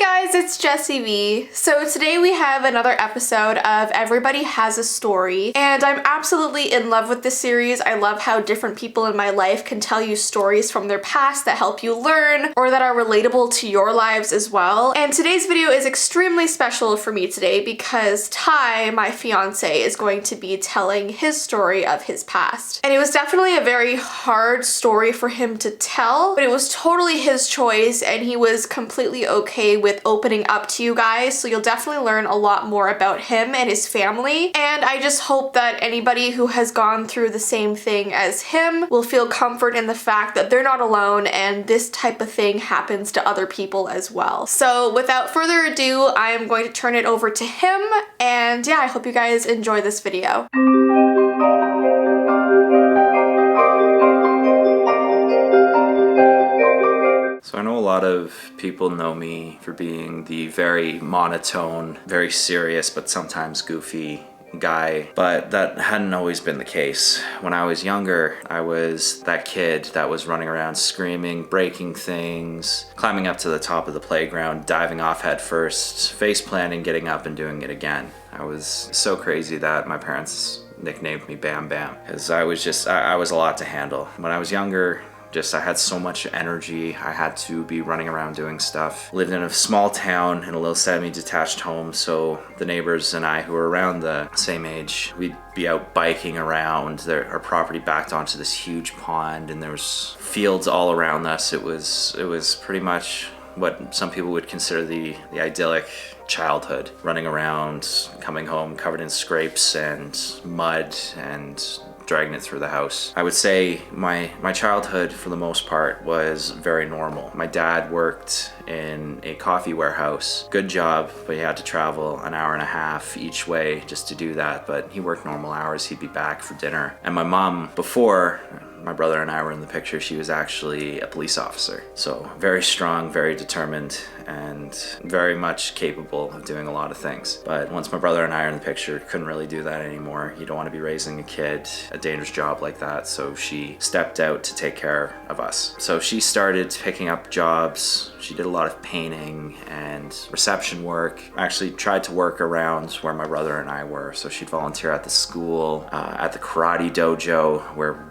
guys, it's Jessii Vee. So today we have another episode of Everybody Has a Story, and I'm absolutely in love with this series. I love how different people in my life can tell you stories from their past that help you learn or that are relatable to your lives as well. And today's video is extremely special for me today because Tye, my fiance, is going to be telling his story of his past. And it was definitely a very hard story for him to tell, but it was totally his choice and he was completely okay with opening up to you guys, so you'll definitely learn a lot more about him and his family. And I just hope that anybody who has gone through the same thing as him will feel comfort in the fact that they're not alone and this type of thing happens to other people as well. So without further ado, I am going to turn it over to him, and yeah, I hope you guys enjoy this video. So I know a lot of people know me for being the very monotone, very serious, but sometimes goofy guy, but that hadn't always been the case. When I was younger, I was that kid that was running around screaming, breaking things, climbing up to the top of the playground, diving off head first, face planting, getting up and doing it again. I was so crazy that my parents nicknamed me Bam Bam, because I was a lot to handle. When I was younger, I had so much energy. I had to be running around doing stuff. Lived in a small town in a little semi-detached home, so the neighbors and I who were around the same age, we'd be out biking around. Our property backed onto this huge pond and there was fields all around us. It was pretty much what some people would consider the idyllic childhood. Running around, coming home covered in scrapes and mud and dragging it through the house. I would say my childhood for the most part was very normal. My dad worked in a coffee warehouse. Good job, but he had to travel an hour and a half each way just to do that, but he worked normal hours. He'd be back for dinner. And my mom, before my brother and I were in the picture, she was actually a police officer. So very strong, very determined, and very much capable of doing a lot of things. But once my brother and I are in the picture, couldn't really do that anymore. You don't want to be raising a kid, a dangerous job like that. So she stepped out to take care of us. So she started picking up jobs. She did a lot of painting and reception work. Actually tried to work around where my brother and I were. So she'd volunteer at the school, at the karate dojo where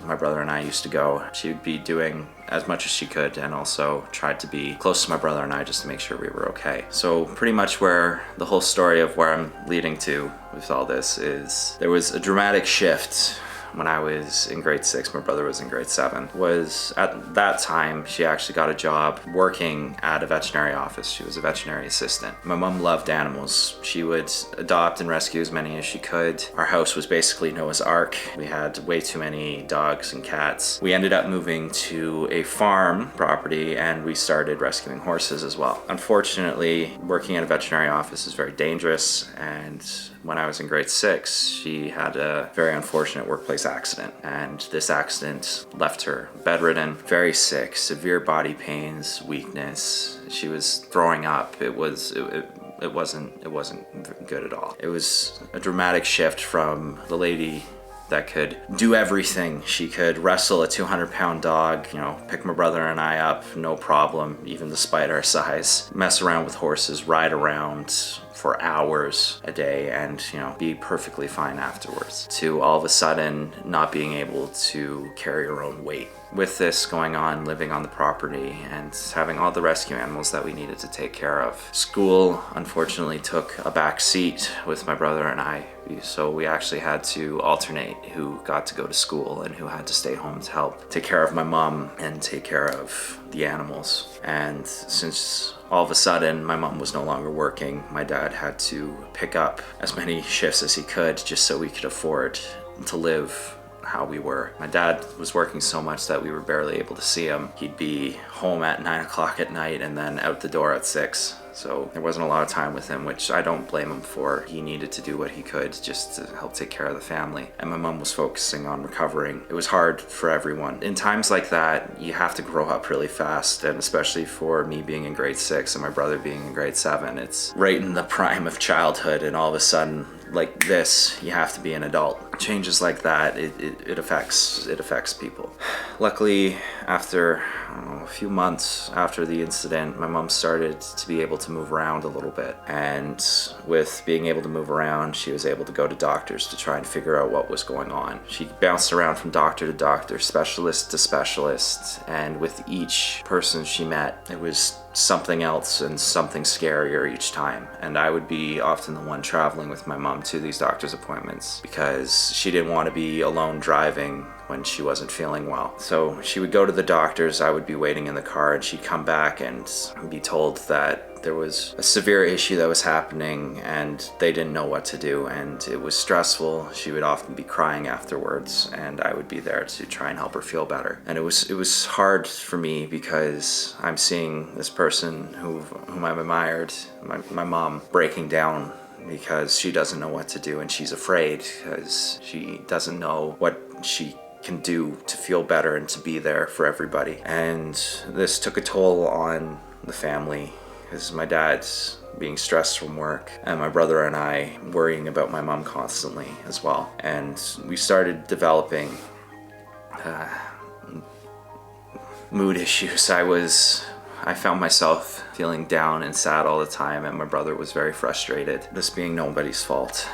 my brother and I used to go. She'd be doing as much as she could and also tried to be close to my brother and I just to make sure we were okay. So pretty much where the whole story of where I'm leading to with all this is there was a dramatic shift. When I was in grade 6, my brother was in grade 7. Was at that time, she actually got a job working at a veterinary office. She was a veterinary assistant. My mom loved animals. She would adopt and rescue as many as she could. Our house was basically Noah's Ark. We had way too many dogs and cats. We ended up moving to a farm property and we started rescuing horses as well. Unfortunately, working at a veterinary office is very dangerous, and when I was in grade 6, she had a very unfortunate workplace accident, and this accident left her bedridden, very sick, severe body pains, weakness. She was throwing up. It wasn't good at all. It was a dramatic shift from the lady that could do everything. She could wrestle a 200-pound dog, pick my brother and I up, no problem, even despite our size, mess around with horses, ride around for hours a day and be perfectly fine afterwards, to all of a sudden not being able to carry her own weight. With this going on, living on the property and having all the rescue animals that we needed to take care of. School unfortunately took a back seat with my brother and I, so we actually had to alternate who got to go to school and who had to stay home to help take care of my mom and take care of the animals. And since all of a sudden my mom was no longer working, my dad had to pick up as many shifts as he could just so we could afford to live how we were. My dad was working so much that we were barely able to see him. He'd be home at 9 o'clock at night and then out the door at 6. So there wasn't a lot of time with him, which I don't blame him for. He needed to do what he could just to help take care of the family. And my mom was focusing on recovering. It was hard for everyone. In times like that, you have to grow up really fast, and especially for me being in grade 6 and my brother being in grade 7, it's right in the prime of childhood, and all of a sudden, like this, you have to be an adult. changes like that, it affects people. Luckily, after a few months after the incident, my mom started to be able to move around a little bit, and with being able to move around, she was able to go to doctors to try and figure out what was going on. She bounced around from doctor to doctor, specialist to specialist, and with each person she met, it was something else and something scarier each time. And I would be often the one traveling with my mom to these doctor's appointments because she didn't want to be alone driving when she wasn't feeling well. So she would go to the doctors, I would be waiting in the car, and she'd come back and be told that there was a severe issue that was happening and they didn't know what to do, and it was stressful. She would often be crying afterwards, and I would be there to try and help her feel better. And it was hard for me because I'm seeing this person whom I've admired, my mom, breaking down because she doesn't know what to do, and she's afraid because she doesn't know what she can do to feel better and to be there for everybody. And this took a toll on the family because my dad's being stressed from work, and my brother and I worrying about my mom constantly as well. And we started developing mood issues. I found myself feeling down and sad all the time, and my brother was very frustrated. This being nobody's fault,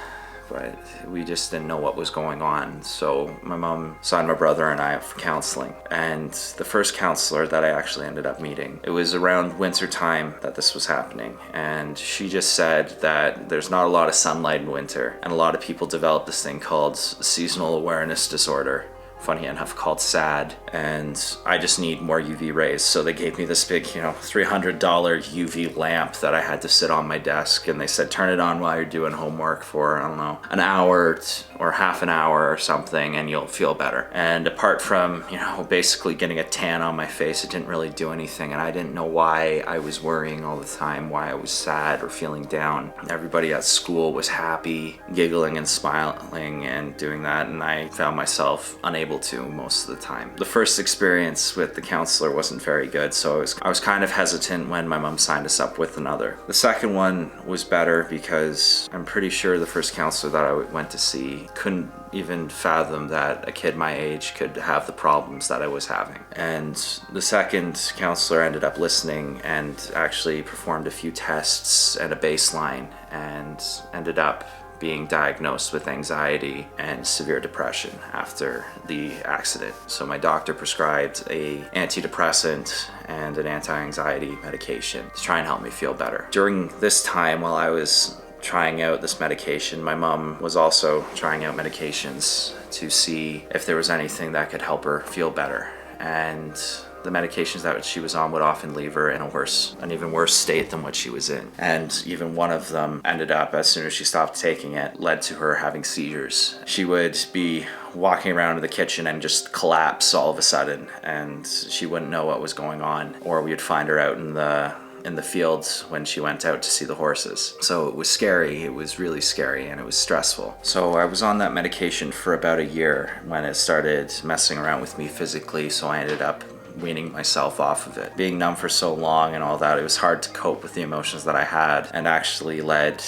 but we just didn't know what was going on. So my mom signed my brother and I up for counseling. And the first counselor that I actually ended up meeting, it was around winter time that this was happening. And she just said that there's not a lot of sunlight in winter, and a lot of people develop this thing called seasonal awareness disorder, funny enough called SAD, and I just need more UV rays. So they gave me this big, $300 UV lamp that I had to sit on my desk, and they said turn it on while you're doing homework for, I don't know, an hour or half an hour or something, and you'll feel better. And apart from, basically getting a tan on my face, it didn't really do anything, and I didn't know why I was worrying all the time, why I was sad or feeling down. Everybody at school was happy, giggling and smiling and doing that, and I found myself unable to most of the time. The first experience with the counselor wasn't very good, so I was kind of hesitant when my mom signed us up with another. The second one was better because I'm pretty sure the first counselor that I went to see couldn't even fathom that a kid my age could have the problems that I was having. And the second counselor ended up listening and actually performed a few tests and a baseline, and ended up being diagnosed with anxiety and severe depression after the accident. So my doctor prescribed a antidepressant and an anti-anxiety medication to try and help me feel better. During this time, while I was trying out this medication, my mom was also trying out medications to see if there was anything that could help her feel better. And the medications that she was on would often leave her in an even worse state than what she was in. And even one of them ended up, as soon as she stopped taking it, led to her having seizures. She would be walking around in the kitchen and just collapse all of a sudden, and she wouldn't know what was going on. Or we would find her out in the fields when she went out to see the horses. So it was scary, it was really scary, and it was stressful. So I was on that medication for about a year when it started messing around with me physically, so I ended up weaning myself off of it. Being numb for so long and all that, it was hard to cope with the emotions that I had, and actually led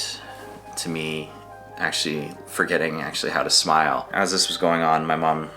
to me forgetting how to smile. As this was going on, my mom,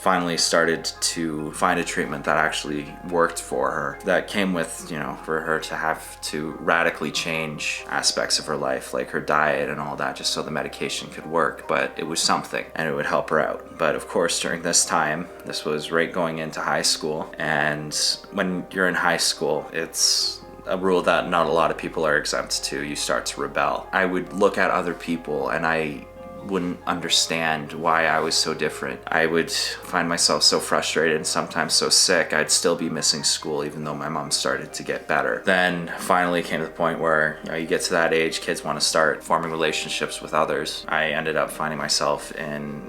finally started to find a treatment that actually worked for her, that came with, for her to have to radically change aspects of her life, like her diet and all that, just so the medication could work. But it was something, and it would help her out. But of course, during this time, this was right going into high school, and when you're in high school, it's a rule that not a lot of people are exempt to. You start to rebel. I would look at other people and I wouldn't understand why I was so different. I would find myself so frustrated and sometimes so sick I'd still be missing school even though my mom started to get better. Then finally came to the point where you get to that age, kids want to start forming relationships with others. I ended up finding myself in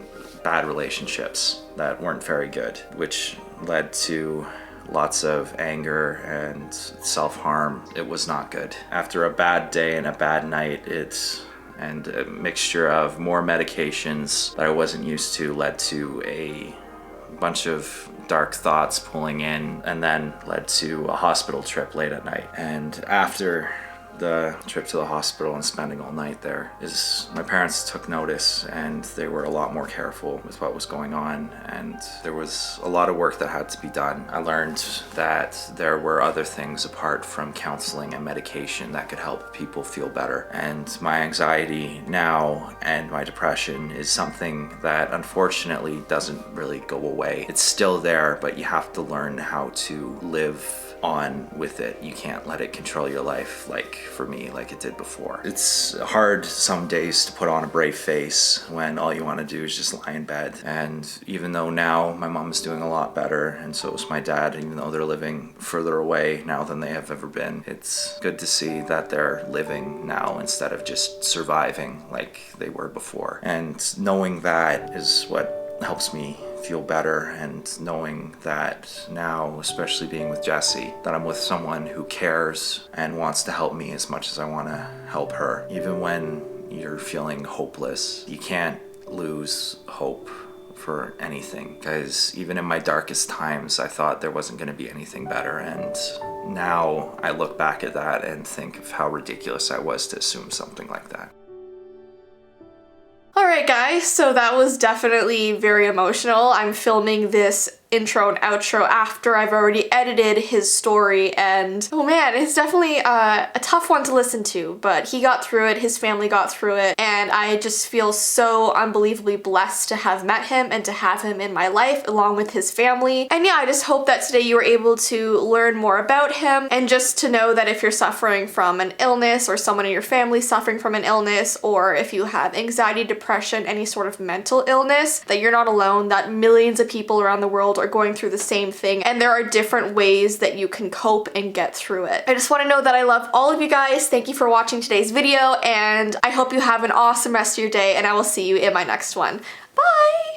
bad relationships that weren't very good, which led to lots of anger and self-harm. It was not good. After a bad day and a bad night, and a mixture of more medications that I wasn't used to led to a bunch of dark thoughts pulling in, and then led to a hospital trip late at night. And after the trip to the hospital and spending all night there is my parents took notice and they were a lot more careful with what was going on, and there was a lot of work that had to be done. I learned that there were other things apart from counseling and medication that could help people feel better, and my anxiety now and my depression is something that unfortunately doesn't really go away. It's still there, but you have to learn how to live on with it. You can't let it control your life like for me, like it did before. It's hard some days to put on a brave face when all you want to do is just lie in bed. And even though now my mom is doing a lot better, and so is my dad, even though they're living further away now than they have ever been, it's good to see that they're living now instead of just surviving like they were before. And knowing that is what helps me feel better, and knowing that now, especially being with Jessii, that I'm with someone who cares and wants to help me as much as I want to help her. Even when you're feeling hopeless, you can't lose hope for anything, because even in my darkest times I thought there wasn't going to be anything better, and now I look back at that and think of how ridiculous I was to assume something like that. Alright guys, so that was definitely very emotional. I'm filming this intro and outro after I've already edited his story, and oh man, it's definitely a tough one to listen to, but he got through it, his family got through it, and I just feel so unbelievably blessed to have met him and to have him in my life along with his family. And yeah, I just hope that today you were able to learn more about him, and just to know that if you're suffering from an illness, or someone in your family suffering from an illness, or if you have anxiety, depression, any sort of mental illness, that you're not alone, that millions of people around the world are going through the same thing, and there are different ways that you can cope and get through it. I just want to know that I love all of you guys. Thank you for watching today's video, and I hope you have an awesome rest of your day, and I will see you in my next one. Bye!